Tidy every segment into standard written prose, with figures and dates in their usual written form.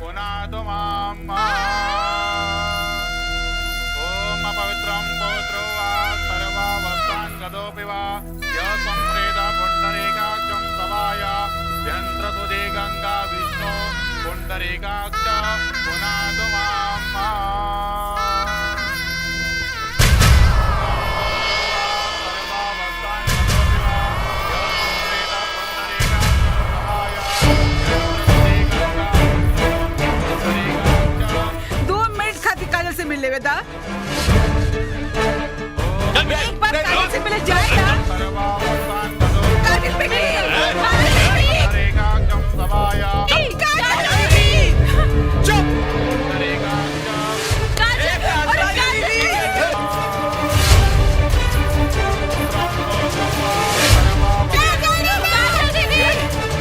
पुनातु माम्। ओम अपवित्रं पवित्रो वा सर्वावस्थान् गतोऽपि वा यः संप्रेत पुण्डरीकाक्षं सभाय यन्त्रसुधे गंगा विष्णु पुण्डरीकाक्ष पुनातु माम्। से मिल ले बेटा, एक बार काजल से मिले जाए ना। काजल बेटी, चुप।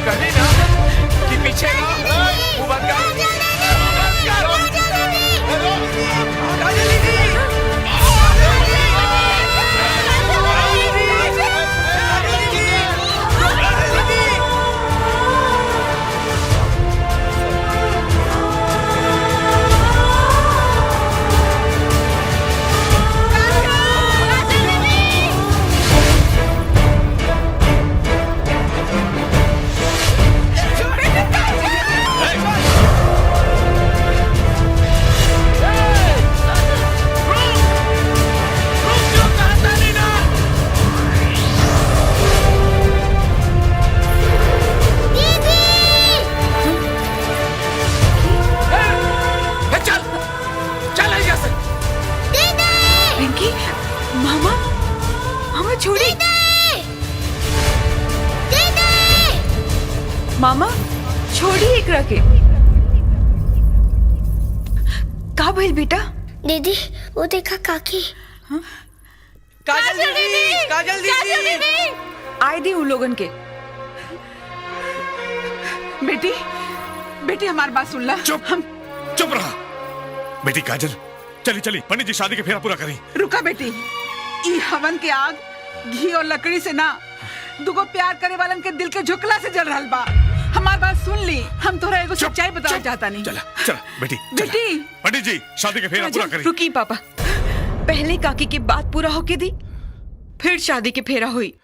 कहने ना कि पीछे ना वो बंद कर। मामा छोड़िए एकरा के। का भइल बेटा? दीदी वो देखा काकी। काजल दीदी, काजल दीदी आए दी उन लोगन के। बेटी बेटी हमारी बात सुन ला। चुप रहा बेटी। काजल चली चली पंडित जी शादी के फेरा पूरा करी। रुका बेटी, ई हवन के आग घी और लकड़ी से ना दुगो प्यार करे वालन के दिल के झुकला से जल रहल बा। हमार बात सुन ली, हम तोरा एगो सच्चाई बताना चाहता नहीं। चला चला बेटी बेटी। पंडित जी शादी के फेरा पूरा करी। रुकी पापा, पहले काकी की बात पूरा होके दी, फिर शादी के फेरा हुई।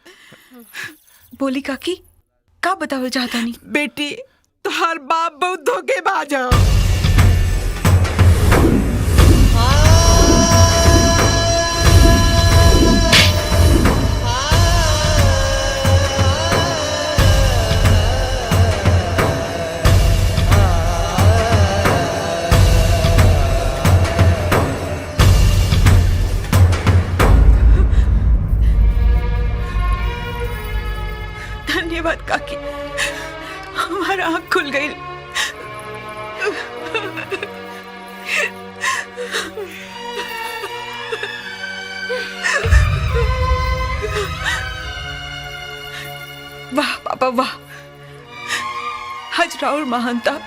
बोली काकी का बतावल चाहता नहीं? बेटी तुहार बाप बहुत धोखेबाज है। धन्यवाद काकी, हमारा आँख खुल गई। वाह पापा वाह, हज राउर महानता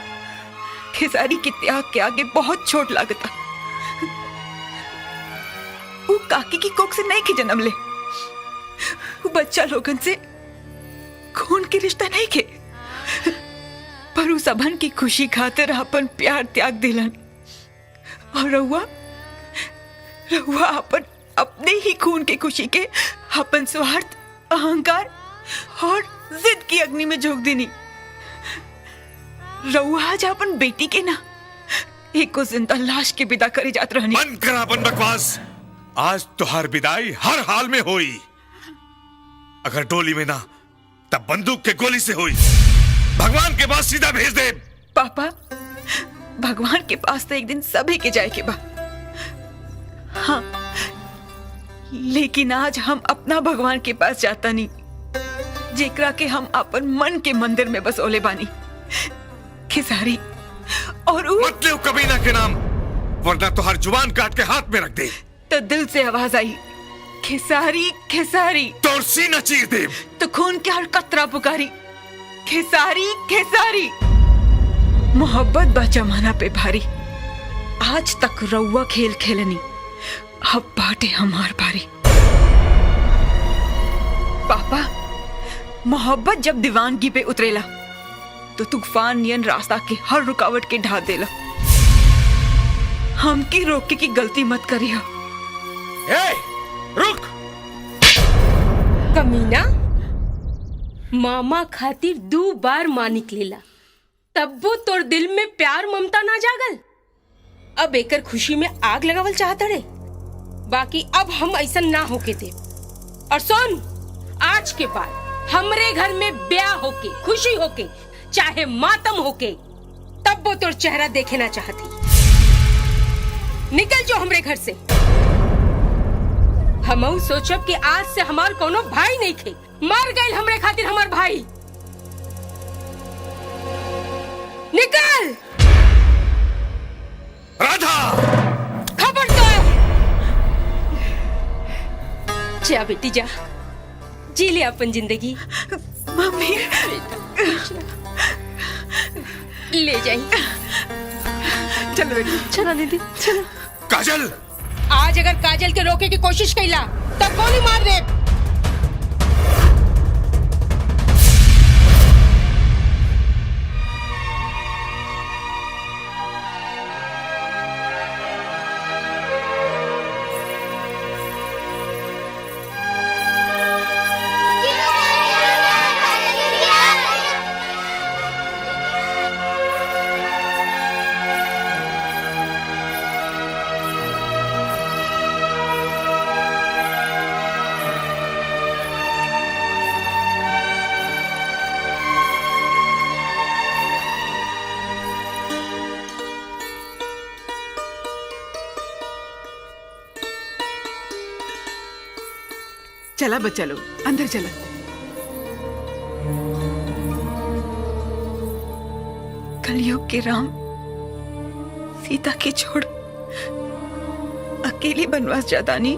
खेसारी के त्याग के आगे बहुत छोट लागता। वो काकी की कोख से नहीं के जन्म ले, वो बच्चा लोगन से खून के रिश्ता नहीं के, पर उस सबन की खुशी खातिर अपन प्यार त्याग दिलन। और रहुआ अपन अपने ही खून के खुशी के अपन स्वार्थ, अहंकार और जिद की अग्नि में झोंक देनी। रहुआ आज अपन बेटी के ना एक को जिंदा लाश के विदा करी जात रहनी। बंद कर अपन बकवास। आज तुहार विदाई हर हाल में होई। अगर डोली में ना तब बंदूक के गोली से हुई। भगवान के पास सीधा भेज दे। पापा भगवान के पास तो एक दिन सभी के जाए के बा। हाँ, लेकिन आज हम अपना भगवान के पास जाता नहीं, जेकरा के हम अपन मन के मंदिर में बसोले बानी, खेसारी। और मत ले कबीना के नाम, वरना तो हर जुबान काट के हाथ में रख दे। तो दिल से आवाज आई, खेसारी खेसारी। तोर सीना चीर दे। तो खून के हर कतरा पुकारी, खेसारी खेसारी। मोहब्बत बा जमाना पे भारी, आज तक रउआ खेल खेलनी, अब बाटे हमार बारी। पापा मोहब्बत जब दीवानगी पे उतरेला तो तूफान नियन रास्ता के हर रुकावट के ढा देला। हमके रोके की गलती मत करियो। ए, रुक। कमीना, मामा खातिर 2 बार मां निकलेला, तब वो तोर दिल में प्यार ममता ना जागल। अब एकर खुशी में आग लगावल चाहता रे। बाकी अब हम ऐसा ना होके दे। और सुन, आज के बाद हमरे घर में ब्याह होके, खुशी होके, चाहे मातम होके, तब वो तोर चेहरा देखे ना चाहती। निकल जो हमरे घर से। हमऊ सोचब कि आज से हमार कोनो भाई नहीं खे, मर गए हमरे खातिर हमार भाई। निकल। राधा, खबरदार। जा बेटी जा, जी ले अपन जिंदगी। मम्मी, ले जाइए। चलो बेटी। चला दीदी, चलो। काजल, आज अगर काजल के रोके की कोशिश कैला तब गोली मार दे। चला बच्चा लोग, अंदर चला। कलयुग के राम सीता के छोड़ अकेले बनवास जाता नहीं।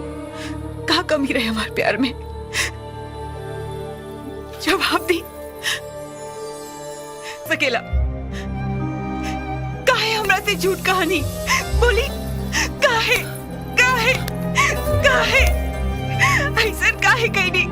कहा कमी रहे हमारे प्यार में? जवाब दी। सकेला काहे हमरा से झूठ कहानी बोली? काहे काहे काहे ऐसा काहे कहीं?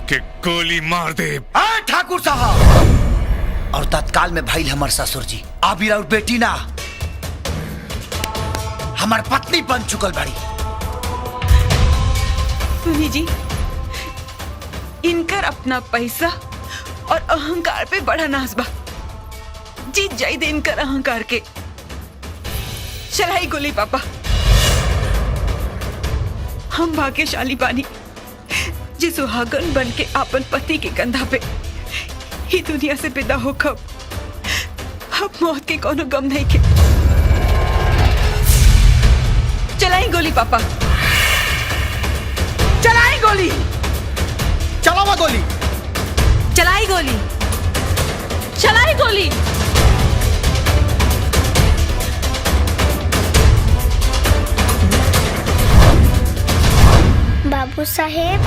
के गोली मार दे। ठाकुर साहब और तत्काल में भाई हमार ससुर जी आबिर और बेटी ना हमार पत्नी बन चुकल बाड़ी। सुनी जी, इनकर अपना पैसा और अहंकार पे बड़ा नाज बा। जीत जाई दे इनकर अहंकार के। चलाई गोली पापा। हम भाग्यशाली बानी जी सुहागन बन के आपन पति के कंधा पे ही दुनिया से विदा हो कब। अब मौत के कोनो गम नहीं के। चलाई गोली पापा, चलाई गोली। चलावा गोली। चलाई गोली, चलाई गोली। बाबू साहेब,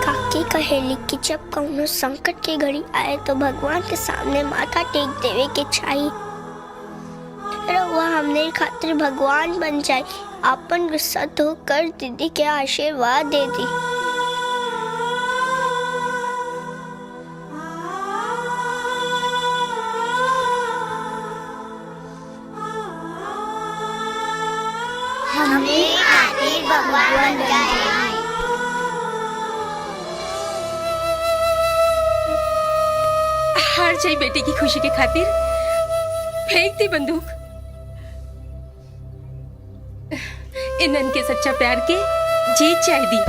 काकी कहेली कि जब कौनो संकट की घड़ी आए तो भगवान के सामने माथा टेक देवे के चाहिए। रउआ हमने खातिर भगवान बन जाए। अपन गुस्सा तो कर दीदी के आशीर्वाद दे दी। हमें खातिर भगवान बन जाए। हार जाई बेटे की खुशी के खातिर फेंक दी बंदूक। इनन के सच्चा प्यार के जीत जाए दी।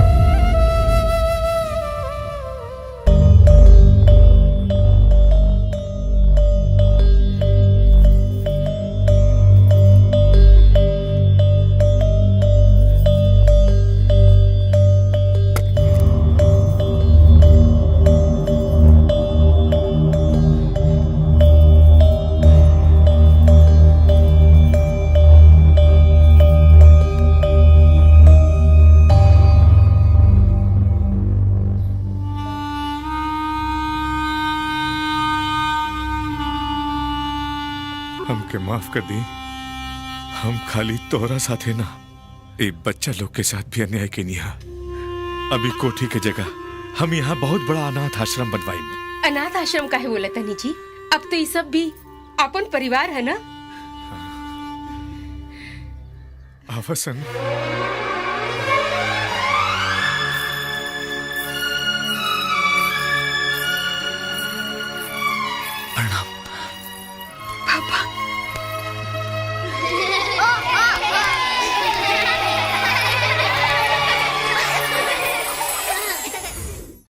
हमके माफ कर दी। हम खाली तोहरा साथे ना, एक बच्चा लोग के साथ भी अन्याय के निहा। अभी कोठी के जगह हम यहाँ बहुत बड़ा अनाथ आश्रम बनवाई। अनाथ आश्रम काहे बोला तनी जी? अब तो ये सब भी अपन परिवार है ना। आवासन